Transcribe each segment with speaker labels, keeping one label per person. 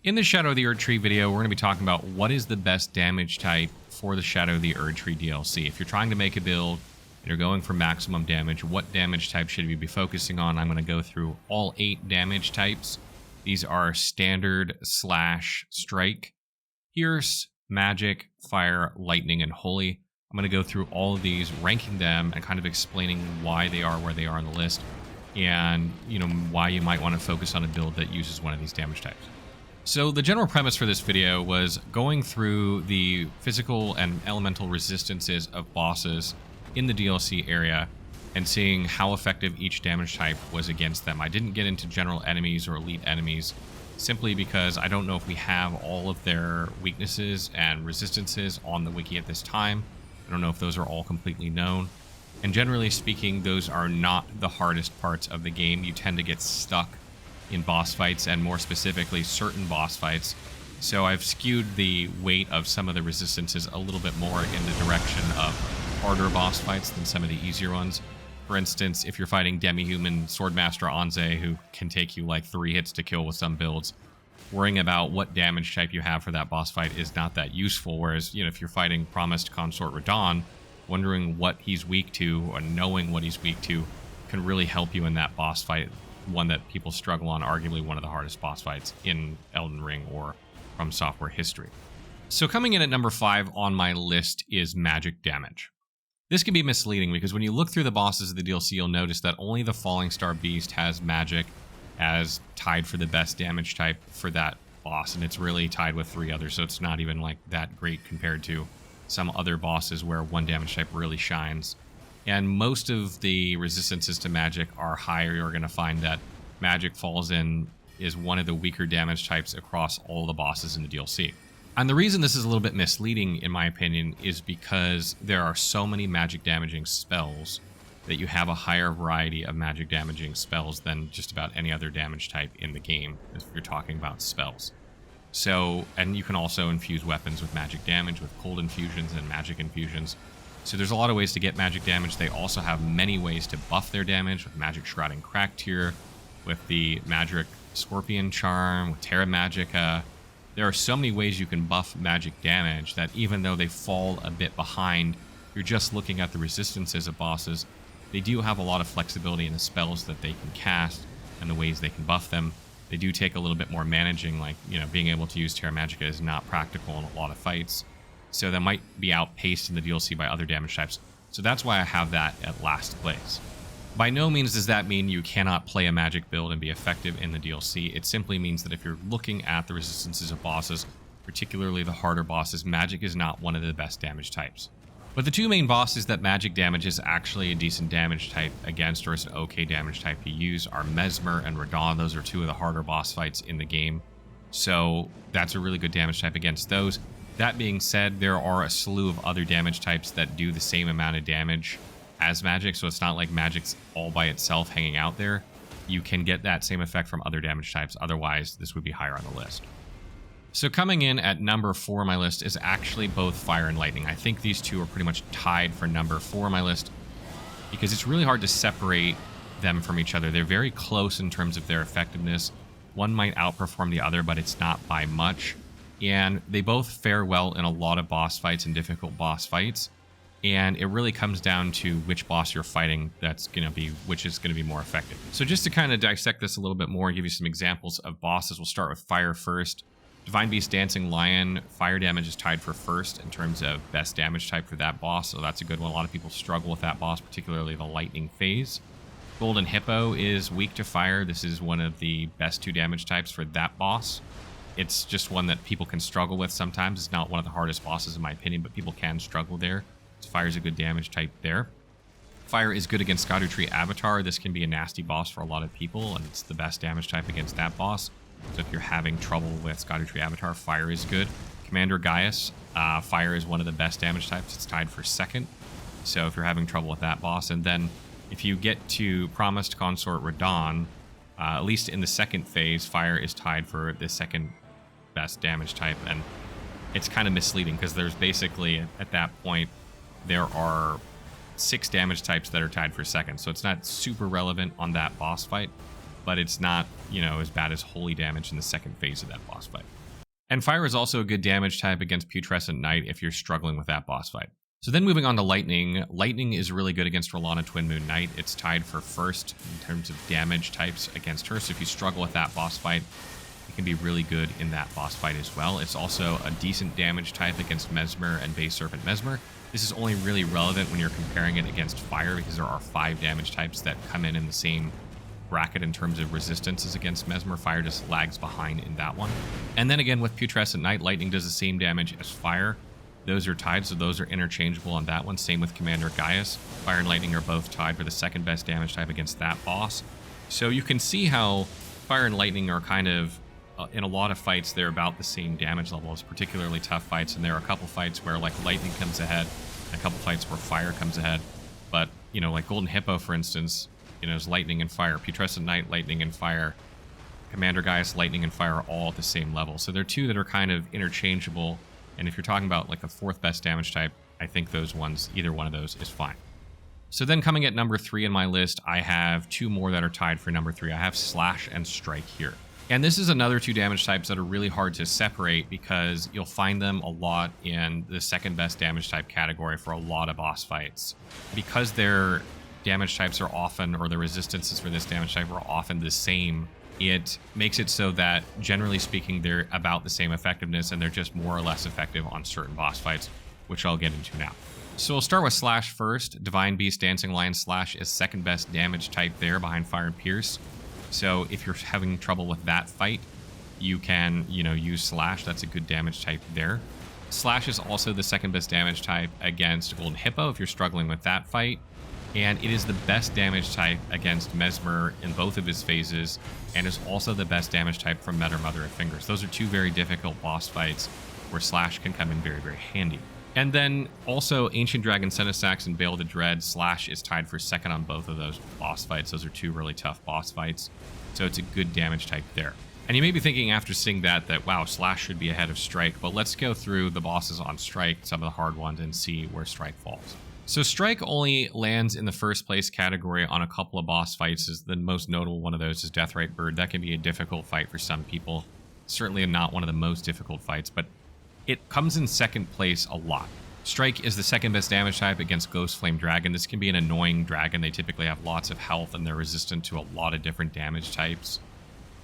Speaker 1: In the Shadow of the Erdtree video, we're going to be talking about what is the best damage type for the Shadow of the Erdtree DLC. If you're trying to make a build and you're going for maximum damage, what damage type should you be focusing on? I'm going to go through all 8 damage types. These are standard, slash, strike, pierce, magic, fire, lightning, and holy. I'm going to go through all of these, ranking them and kind of explaining why they are where they are on the list, and why you might want to focus on a build that uses one of these damage types. So the general premise for this video was going through the physical and elemental resistances of bosses in the DLC area and seeing how effective each damage type was against them. I didn't get into general enemies or elite enemies simply because I don't know if we have all of their weaknesses and resistances on the wiki at this time. I don't know if those are all completely known. And generally speaking, those are not the hardest parts of the game. You tend to get stuck in boss fights, and more specifically certain boss fights. So I've skewed the weight of some of the resistances a little bit more in the direction of harder boss fights than some of the easier ones. For instance, if you're fighting demi-human Swordmaster Anze, who can take you like 3 hits to kill with some builds, worrying about what damage type you have for that boss fight is not that useful. Whereas, if you're fighting Promised Consort Radahn, wondering what he's weak to or knowing what he's weak to can really help you in that boss fight. One that people struggle on, arguably one of the hardest boss fights in Elden Ring or From Software history. So coming in at number 5 on my list is magic damage. This can be misleading because when you look through the bosses of the DLC, you'll notice that only the Falling Star Beast has magic as tied for the best damage type for that boss, and it's really tied with 3 others, so it's not even like that great compared to some other bosses where one damage type really shines. And most of the resistances to magic are higher. You're going to find that magic falls in is one of the weaker damage types across all the bosses in the DLC. And the reason this is a little bit misleading, in my opinion, is because there are so many magic damaging spells that you have a higher variety of magic damaging spells than just about any other damage type in the game, if you're talking about spells. So, and you can also infuse weapons with magic damage, with cold infusions and magic infusions. So there's a lot of ways to get magic damage. They also have many ways to buff their damage with Magic Shrouding Crack Tier, with the Magic Scorpion Charm, with Terra Magica. There are so many ways you can buff magic damage that even though they fall a bit behind, you're just looking at the resistances of bosses. They do have a lot of flexibility in the spells that they can cast and the ways they can buff them. They do take a little bit more managing, like, being able to use Terra Magica is not practical in a lot of fights. So that might be outpaced in the DLC by other damage types. So that's why I have that at last place. By no means does that mean you cannot play a magic build and be effective in the DLC. It simply means that if you're looking at the resistances of bosses, particularly the harder bosses, magic is not one of the best damage types. But the 2 main bosses that magic damage is actually a decent damage type against, or is an okay damage type to use, are Mesmer and Radahn. Those are 2 of the harder boss fights in the game. So that's a really good damage type against those. That being said, there are a slew of other damage types that do the same amount of damage as magic, so it's not like magic's all by itself hanging out there. You can get that same effect from other damage types, otherwise this would be higher on the list. So coming in at number 4 on my list is actually both fire and lightning. I think these 2 are pretty much tied for number 4 on my list because it's really hard to separate them from each other. They're very close in terms of their effectiveness. One might outperform the other, but it's not by much. And they both fare well in a lot of boss fights and difficult boss fights. And it really comes down to which boss you're fighting which is going to be more effective. So just to kind of dissect this a little bit more and give you some examples of bosses, we'll start with fire first. Divine Beast Dancing Lion, fire damage is tied for first in terms of best damage type for that boss. So that's a good one. A lot of people struggle with that boss, particularly the lightning phase. Golden Hippo is weak to fire. This is one of the best 2 damage types for that boss. It's just one that people can struggle with sometimes. It's not one of the hardest bosses in my opinion, but people can struggle there. So fire is a good damage type there. Fire is good against Erdtree Avatar. This can be a nasty boss for a lot of people, and it's the best damage type against that boss. So if you're having trouble with Erdtree Avatar, fire is good. Commander Gaius, fire is one of the best damage types. It's tied for second. So if you're having trouble with that boss, and then if you get to Promised Consort Radahn, at least in the second phase, fire is tied for the second best damage type, and it's kind of misleading because there's basically at that point there are 6 damage types that are tied for second, so it's not super relevant on that boss fight. but it's not, you know, as bad as holy damage in the second phase of that boss fight. And fire is also a good damage type against Putrescent Knight if you're struggling with that boss fight. So then moving on to Lightning. Lightning is really good against Rolana Twin Moon Knight. It's tied for first in terms of damage types against her. So if you struggle with that boss fight, it can be really good in that boss fight as well. It's also a decent damage type against Mesmer and Base Serpent Mesmer. This is only really relevant when you're comparing it against fire because there are 5 damage types that come in the same bracket in terms of resistances against Mesmer. Fire just lags behind in that one. And then again with Putrescent Knight, Lightning does the same damage as fire. Those are tied, so those are interchangeable on that one. Same with Commander Gaius. Fire and Lightning are both tied for the second best damage type against that boss. So you can see how Fire and Lightning are kind of, in a lot of fights, they're about the same damage levels, particularly tough fights. And there are a couple fights where like Lightning comes ahead, and a couple fights where Fire comes ahead. But, you know, like Golden Hippo, for instance, you know, is Lightning and Fire. Putrescent Knight, Lightning and Fire. Commander Gaius, Lightning and Fire are all at the same level. So they're two that are kind of interchangeable. And if you're talking about like a 4th best damage type, I think those ones, either one of those is fine. So then coming at number 3 in my list, I have 2 more that are tied for number 3. I have Slash and Strike here. And this is another 2 damage types that are really hard to separate because you'll find them a lot in the second best damage type category for a lot of boss fights. Because their damage types are often, or the resistances for this damage type are often the same, it makes it so that, generally speaking, they're about the same effectiveness and they're just more or less effective on certain boss fights, which I'll get into now. So we'll start with Slash first. Divine Beast, Dancing Lion, Slash is second best damage type there behind Fire and Pierce. So if you're having trouble with that fight, you can, you know, use Slash. That's a good damage type there. Slash is also the second best damage type against Golden Hippo if you're struggling with that fight. And it is the best damage type against Mesmer in both of his phases, and is also the best damage type from Meta Mother of Fingers. Those are 2 very difficult boss fights where Slash can come in very, very handy. And then also Ancient Dragon Senesax and Bale the Dread. Slash is tied for second on both of those boss fights. Those are 2 really tough boss fights. So it's a good damage type there. And you may be thinking after seeing that, wow, Slash should be ahead of Strike. But let's go through the bosses on Strike, some of the hard ones, and see where Strike falls. So Strike only lands in the first place category on a couple of boss fights. The most notable one of those is Deathrite Bird. That can be a difficult fight for some people. Certainly not one of the most difficult fights, but it comes in second place a lot. Strike is the second best damage type against Ghost Flame Dragon. This can be an annoying dragon. They typically have lots of health and they're resistant to a lot of different damage types.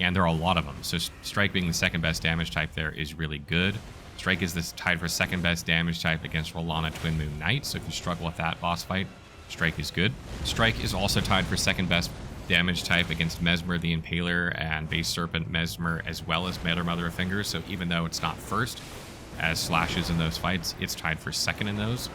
Speaker 1: And there are a lot of them. So Strike being the second best damage type there is really good. Strike is tied for second best damage type against Rolana Twin Moon Knight, so if you struggle with that boss fight, Strike is good. Strike is also tied for second best damage type against Mesmer the Impaler and Base Serpent Mesmer, as well as Meta Mother of Fingers, so even though it's not first, as Slash is in those fights, it's tied for second in those.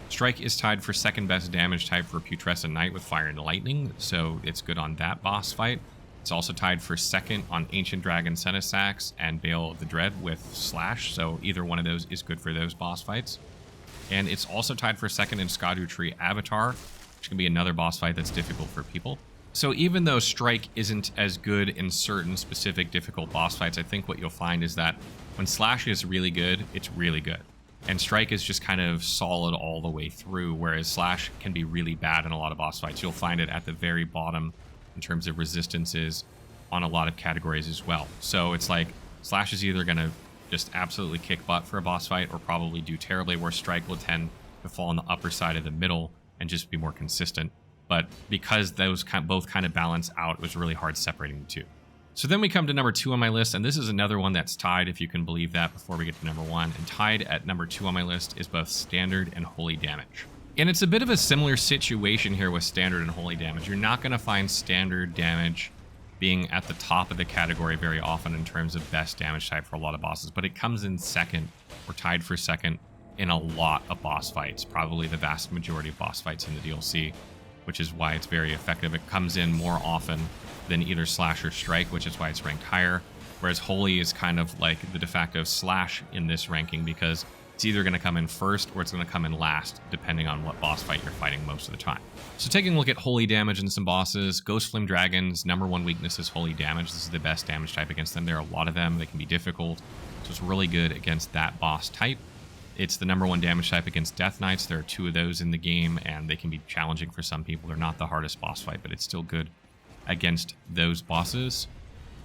Speaker 1: Strike is tied for second best damage type for Putrescent Knight with Fire and Lightning, so it's good on that boss fight. It's also tied for second on Ancient Dragon Senesax and Bale of the Dread with Slash, so either one of those is good for those boss fights. And it's also tied for second in Skadu Tree Avatar, which can be another boss fight that's difficult for people. So even though Strike isn't as good in certain specific difficult boss fights, I think what you'll find is that when Slash is really good, it's really good. And Strike is just kind of solid all the way through, whereas Slash can be really bad in a lot of boss fights. You'll find it at the very bottom in terms of resistances on a lot of categories as well. So it's like Slash is either going to just absolutely kick butt for a boss fight or probably do terribly, where Strike will tend to fall on the upper side of the middle and just be more consistent. But because those both kind of balance out, it was really hard separating the two. So then we come to number 2 on my list, and this is another one that's tied, if you can believe that, before we get to number 1. And tied at number 2 on my list is both Standard and Holy Damage. And it's a bit of a similar situation here with Standard and Holy Damage. You're not going to find Standard Damage being at the top of the category very often in terms of best damage type for a lot of bosses, but it comes in second, or tied for second, in a lot of boss fights, probably the vast majority of boss fights in the DLC, which is why it's very effective. It comes in more often than either Slash or Strike, which is why it's ranked higher, whereas Holy is kind of like the de facto Slash in this ranking, because it's either going to come in first or it's going to come in last, depending on what boss fight you're fighting most of the time. So taking a look at Holy Damage and some bosses, Ghost Flame Dragon's number 1 weakness is Holy Damage. This is the best damage type against them. There are a lot of them. They can be difficult, so it's really good against that boss type. It's the number 1 damage type against Death Knights. There are 2 of those in the game, and they can be challenging for some people. They're not the hardest boss fight, but it's still good against those bosses.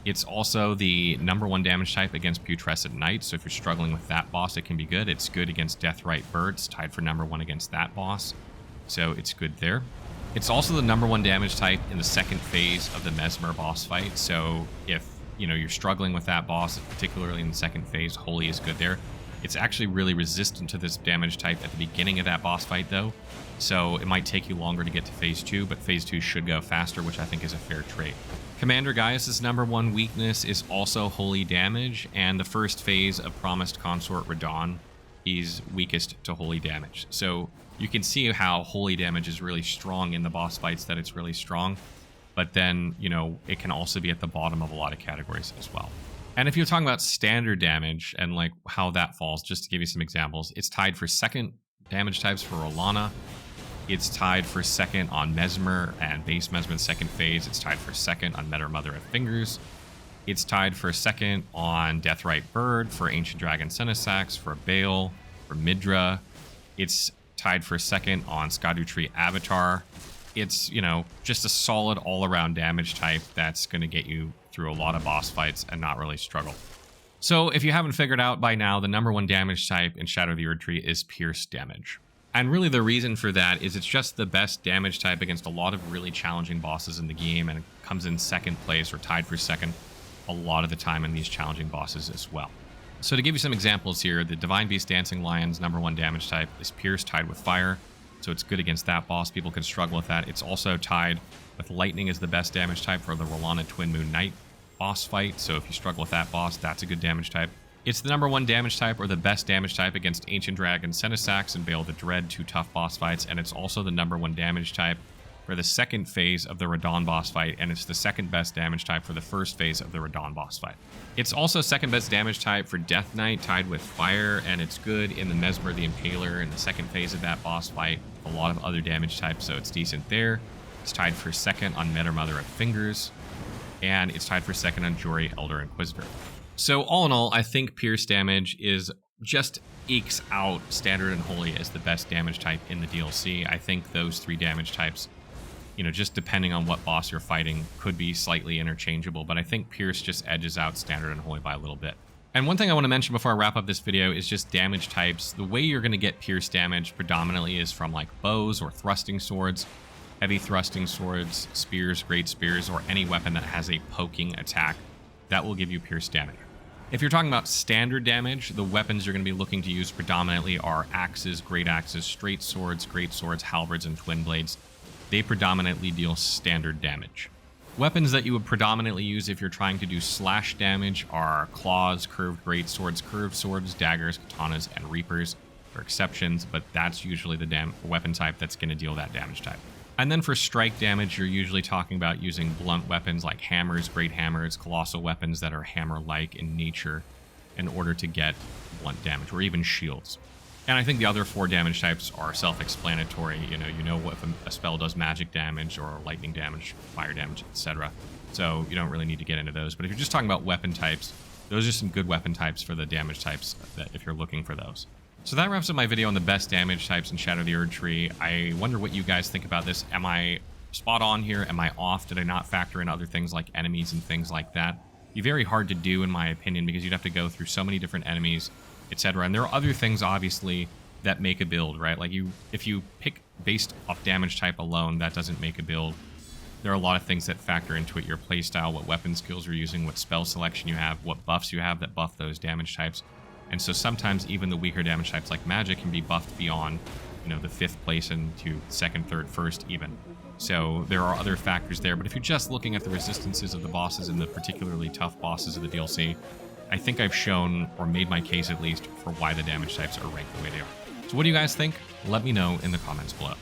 Speaker 1: It's also the #1 damage type against Putrescent Knight, so if you're struggling with that boss, it can be good. It's good against Deathrite Bird. It's tied for #1 against that boss, so it's good there. It's also the #1 damage type in the second phase of the Mesmer boss fight, so if you're struggling with that boss, particularly in the second phase, Holy is good there. It's actually really resistant to this damage type at the beginning of that boss fight, though, so it might take you longer to get to phase 2, but phase 2 should go faster, which I think is a fair trait. Commander Gaius' #1 weakness is also Holy damage, and the first phase of Promised Consort Radahn, he's weakest to Holy damage. So you can see how Holy damage is really strong in the boss fights, that it's really strong, but then, it can also be at the bottom of a lot of categories as well. And if you're talking about standard damage and like how that falls, just to give you some examples, it's tied for second damage types for Rolana. It's tied for second on Mesmer and base Mesmer the second phase. It's tied for second on Meta Mother of Fingers. It's tied for second on Deathrite Bird, for Ancient Dragon Senesax, for Bale, for Midra. It's tied for second on Scadutree Avatar. It's, just a solid all-around damage type that's going to get you through a lot of boss fights and not really struggle. So if you haven't figured out by now, the #1 damage type in Shadow of the Erdtree is Pierce damage. And really the reason for that is it's just the best damage type against a lot of really challenging bosses in the game, and it comes in second place or tied for second a lot of the time in these challenging bosses as well. So to give you some examples here, the Divine Beast Dancing Lion's #1 damage type is Pierce tied with Fire, so it's good against that boss. People can struggle with that. It's also tied with Lightning as the best damage type for the Rolana Twin Moon Knight boss fight, so if you struggle with that boss, that's a good damage type. It's the #1 damage type or the best damage type against Ancient Dragon Senesax and Bale the Dread, 2 tough boss fights, and it's also the #1 damage type for the second phase of the Radahn boss fight, and it's the second best damage type for the first phase of the Radahn boss fight. It's also second best damage type for Death Knight tied with Fire, and it's good in the Mesmer the Impaler in the second phase of that boss fight. A lot of other damage types, so it's decent there. It's tied for second on Meta Mother of Fingers, and it's tied for second on Jori Elder Inquisitor. So all in all, I think Pierce damage is just ekes out Standard and Holy as the best damage type in the DLC. I think those 3 damage types, just depending on what boss you're fighting, could be slightly interchangeable, but I think Pierce just edges out Standard and Holy by a little bit. And one thing I want to mention before I wrap up this video is just damage types. The way you're going to get Pierce damage predominantly is from like bows or thrusting swords, heavy thrusting swords, spears, great spears, or any weapon that has a poking attack. That will give you Pierce damage. If you're talking about standard damage, the weapons you're going to be looking to use predominantly are axes, great axes, straight swords, halberds, and twin blades. They predominantly deal standard damage. Weapons that you would predominantly use if you're trying to do slash damage are claws, curved swords, daggers, katanas, and reapers. There are exceptions, but that's usually the weapon type that's going to deal that damage type. And then for strike damage, you're usually talking about using blunt weapons like hammers, great hammers, colossal weapons that are hammer-like in nature in order to get blunt damage, or even shields. And I think the other 4 damage types are self-explanatory. You know what if a spell does magic damage or lightning damage, fire damage, etc. So you don't really need to get into those. But if you're just talking about weapon types, those are some good weapon types for the damage types that if you're looking for those. So that wraps up my video on the best damage types in Shadow of the Erdtree. I wonder what you guys think about this. Am I spot on here? Am I off? Did I not factor in other things like enemies and things like that? It'd be very hard to do, in my opinion, because you'd have to go through so many different enemies, etc. And there are other things, obviously, that make a build, right? Like if you pick based off damage type alone, that doesn't make a build. There are a lot of things that factor into it: your playstyle, what weapon skills you're using, what spell selection you have, what buffs you have that buff those damage types. And so sometimes even the weaker damage types like magic can be buffed beyond, the 5th place into 2nd, 3rd, 1st even. So there are other factors there. But if you're just looking at the resistances of the bosses and the particularly tough bosses of the DLC, I think I've shown, or made my case at least, for why the damage types are ranked the way they are. So what do you guys think? Let me know in the comments below.